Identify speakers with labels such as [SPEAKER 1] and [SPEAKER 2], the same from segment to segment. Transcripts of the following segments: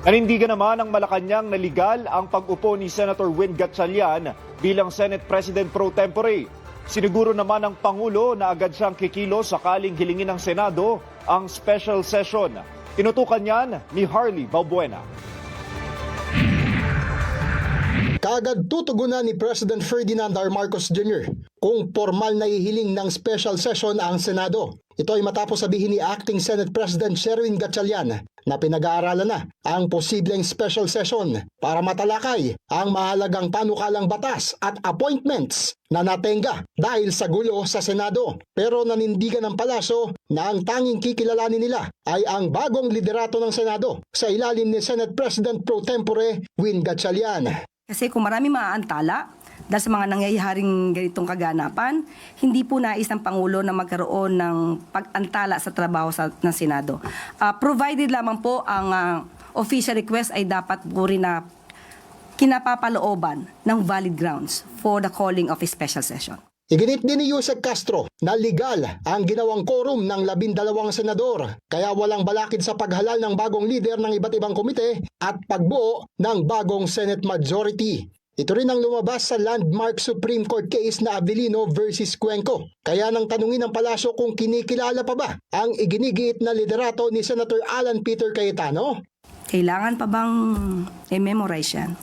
[SPEAKER 1] Nanindigan naman ng Malacanang na legal ang pag-upo ni Senator Win Gatchalian bilang Senate President pro tempore. Siniguro naman ng Pangulo na agad siyang kikilo sakaling hilingin ng Senado ang special session. Tinutukan yan ni Harley Balbuena.
[SPEAKER 2] Kaagad tutugunan ni President Ferdinand R. Marcos Jr. kung formal na ihiling ng special session ang Senado. Ito ay matapos sabihin ni Acting Senate President Sherwin Gatchalian na pinag-aaralan na ang posibleng special session para matalakay ang mahalagang panukalang batas at appointments na natenga dahil sa gulo sa Senado. Pero nanindigan ng palasyo na ang tanging kikilalanin nila ay ang bagong liderato ng Senado sa ilalim ni Senate President pro tempore Win Gatchalian.
[SPEAKER 3] Kasi kung marami maaantala dahil sa mga nangyayaring ganitong kaganapan, hindi po nais ng Pangulo na magkaroon ng pag-antala sa trabaho ng Senado. Provided lamang po ang official request ay dapat po rin na kinapapalooban ng valid grounds for the calling of a special session.
[SPEAKER 2] Iginit din ni Yusek Castro na legal ang ginawang quorum ng 12 senador, kaya walang balakid sa paghalal ng bagong leader ng iba't ibang komite at pagbuo ng bagong Senate majority. Ito rin ang lumabas sa landmark Supreme Court case na Avellino versus Cuenco. Kaya nang tanungin ng palasyo kung kinikilala pa ba ang iginigiit na liderato ni Senator Alan Peter Cayetano,
[SPEAKER 3] Kailangan pa bang i-memorize yan?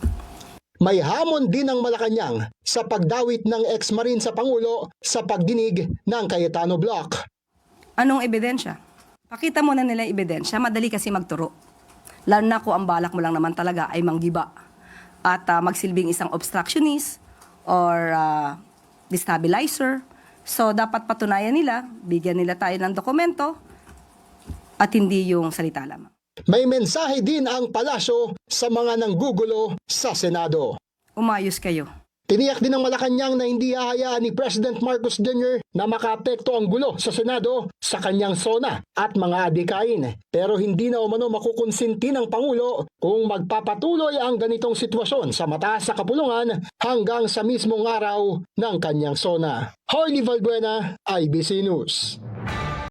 [SPEAKER 2] may hamon din ang Malacanang sa pagdawit ng ex-marine sa Pangulo sa pagdinig ng Cayetano Block.
[SPEAKER 3] Anong ebidensya? Pakita mo na nila yung ebidensya, madali kasi magturo. Lalo na kung ang balak mo lang naman talaga ay manggiba at magsilbing isang obstructionist or destabilizer. So dapat patunayan nila, bigyan nila tayo ng dokumento at hindi yung salita lamang.
[SPEAKER 2] May mensahe din ang palasyo sa mga nanggugulo sa Senado.
[SPEAKER 3] Umayos kayo.
[SPEAKER 2] Tiniyak din ng Malacanang na hindi hahayaan ni President Marcos Jr. na makaapekto ang gulo sa Senado sa kanyang sona at mga adikain. Pero hindi na umano makukonsinti ng Pangulo kung magpapatuloy ang ganitong sitwasyon sa mataas sa kapulungan hanggang sa mismong araw ng kanyang sona. Harley Balbuena, IBC News.